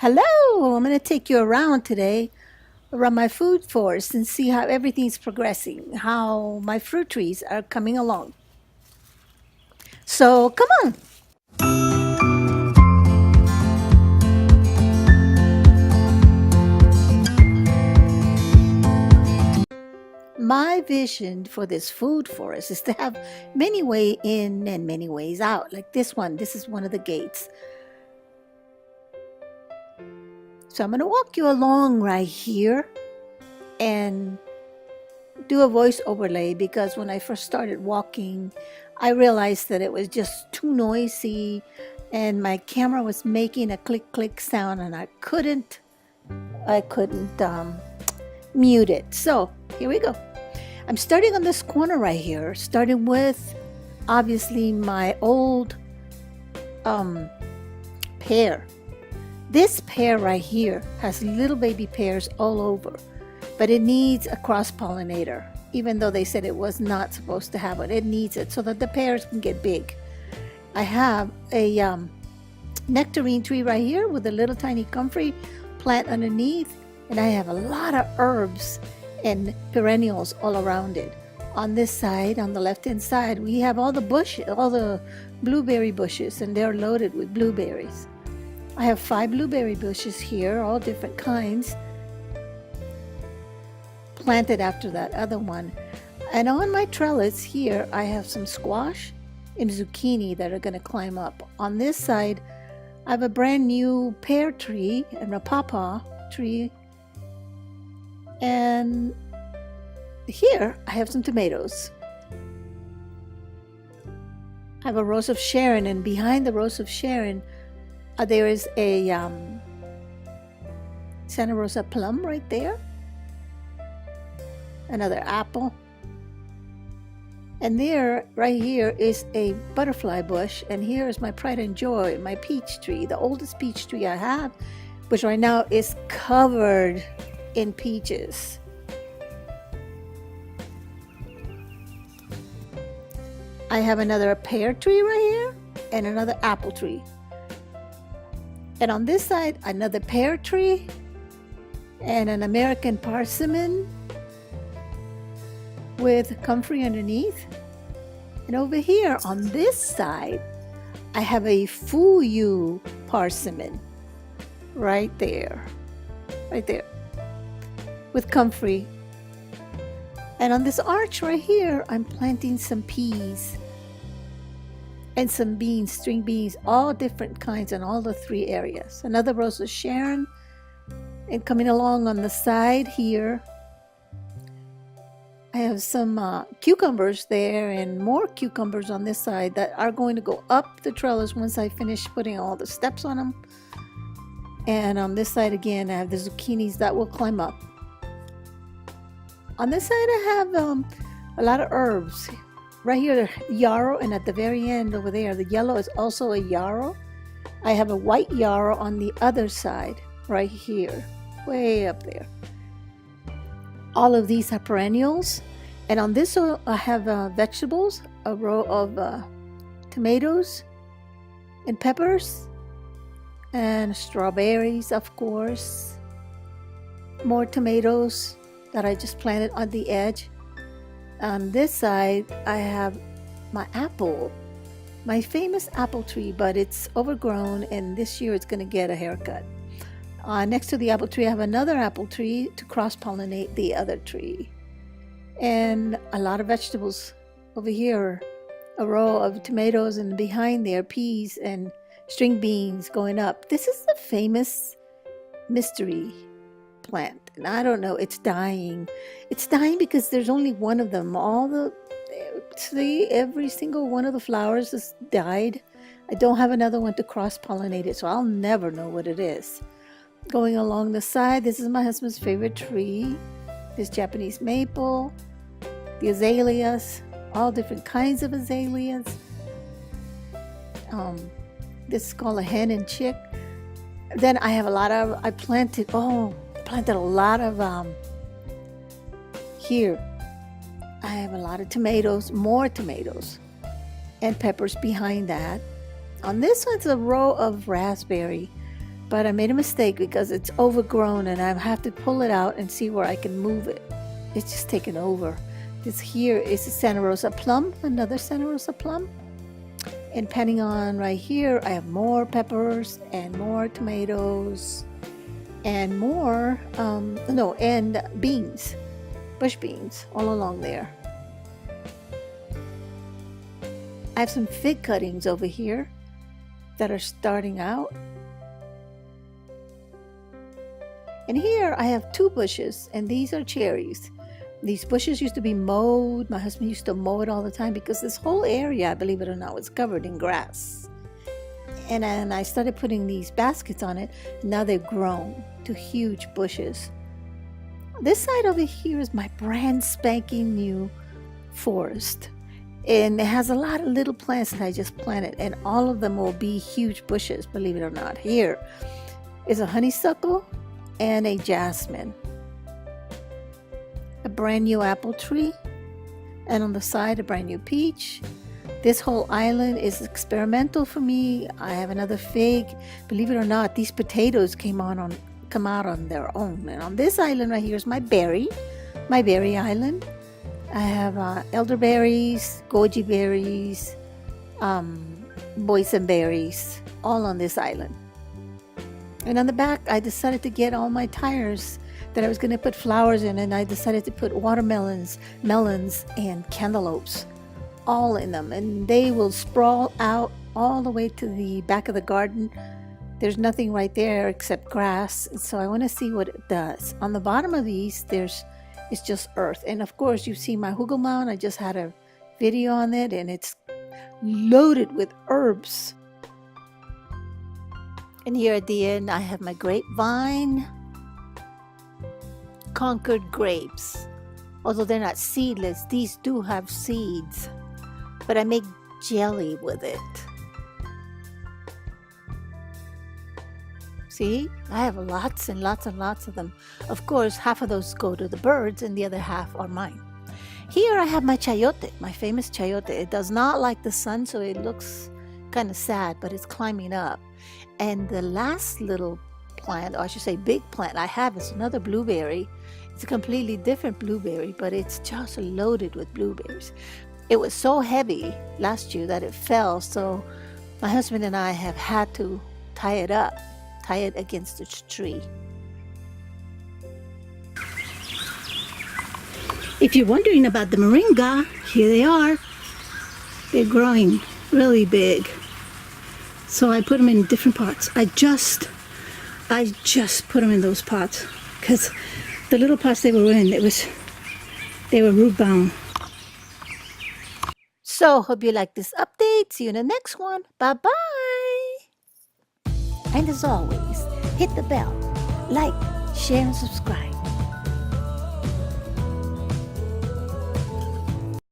Hello, I'm going to take you around today, around my food forest and see how everything's progressing, how my fruit trees are coming along. So come on. My vision for this food forest is to have many way in and many ways out. Like this one, this is one of the gates. So I'm going to walk you along right here and do a voice overlay because when I first started walking, I realized that it was just too noisy and my camera was making a click click sound and I couldn't mute it. So here we go. I'm starting on this corner right here, starting with obviously my old pear. This pear right here has little baby pears all over, but it needs a cross-pollinator. Even though they said it was not supposed to have it, it needs it so that the pears can get big. I have a nectarine tree right here with a little tiny comfrey plant underneath, and I have a lot of herbs and perennials all around it. On this side, on the left-hand side, we have all the blueberry bushes, and they're loaded with blueberries. I have 5 blueberry bushes here, all different kinds, planted after that other one. And on my trellis here, I have some squash and zucchini that are going to climb up. On this side, I have a brand new pear tree and a pawpaw tree. And here I have some tomatoes. I have a rose of Sharon, and behind the rose of Sharon, there is a Santa Rosa plum right there. Another apple. And there, right here, is a butterfly bush. And here is my pride and joy, my peach tree, the oldest peach tree I have, which right now is covered in peaches. I have another pear tree right here and another apple tree. And on this side, another pear tree and an American persimmon with comfrey underneath. And over here on this side, I have a fuyu persimmon right there, with comfrey. And on this arch right here, I'm planting some peas and some beans, string beans, all different kinds in all the 3 areas. Another rose of Sharon, and coming along on the side here, I have some cucumbers there and more cucumbers on this side that are going to go up the trellis once I finish putting all the steps on them. And on this side again, I have the zucchinis that will climb up. On this side, I have a lot of herbs. Right here, the yarrow, and at the very end over there, the yellow is also a yarrow. I have a white yarrow on the other side, right here, way up there. All of these are perennials. And on this row, I have vegetables, a row of tomatoes and peppers and strawberries, of course. More tomatoes that I just planted on the edge. On this side, I have my apple, my famous apple tree, but it's overgrown and this year it's going to get a haircut. Next to the apple tree, I have another apple tree to cross-pollinate the other tree. And a lot of vegetables over here, a row of tomatoes, and behind there, peas and string beans going up. This is the famous mystery plant, and I don't know, it's dying. It's dying because there's only one of them. Every single one of the flowers has died. I don't have another one to cross-pollinate it, so I'll never know what it is. Going along the side, this is my husband's favorite tree. This Japanese maple, the azaleas, all different kinds of azaleas. This is called a hen and chick. Then I have I planted a lot of here. I have a lot of tomatoes, more tomatoes, and peppers behind that. On this one's a row of raspberry But I made a mistake because it's overgrown and I have to pull it out and see where I can move it. It's just taken over. This here is a Santa Rosa plum, another Santa Rosa plum. And depending on right here, I have more peppers and more tomatoes and more, and beans, bush beans all along there. I have some fig cuttings over here that are starting out. And here I have 2 bushes, and these are cherries. These bushes used to be mowed. My husband used to mow it all the time because this whole area, believe it or not, was covered in grass. And then I started putting these baskets on it, and now they've grown to huge bushes. This side over here is my brand spanking new forest. And it has a lot of little plants that I just planted, and all of them will be huge bushes, believe it or not. Here is a honeysuckle and a jasmine. A brand new apple tree, and on the side a brand new peach. This whole island is experimental for me. I have another fig. Believe it or not, these potatoes come out on their own. And on this island right here is my berry island. I have elderberries, goji berries, boysenberries, all on this island. And on the back, I decided to get all my tires that I was going to put flowers in, and I decided to put watermelons, melons, and cantaloupes all in them. And they will sprawl out all the way to the back of the garden. There's nothing right there except grass, and so I want to see what it does. On the bottom of these, it's just earth. And of course, you see my hugel mound. I just had a video on it, and it's loaded with herbs. And here at the end, I have my grapevine, Concord grapes. Although they're not seedless, these do have seeds. But I make jelly with it. See, I have lots and lots and lots of them. Of course, half of those go to the birds and the other half are mine. Here I have my chayote, my famous chayote. It does not like the sun, so it looks kind of sad, but it's climbing up. And the last little plant, or I should say big plant I have, is another blueberry. It's a completely different blueberry, but it's just loaded with blueberries. It was so heavy last year that it fell, so my husband and I have had to tie it against its tree. If you're wondering about the moringa, here they are. They're growing really big. So I put them in different pots. I just put them in those pots because the little pots they were in, they were root bound. So hope you like this update. See you in the next one. Bye-bye. And as always, hit the bell, like, share, and subscribe.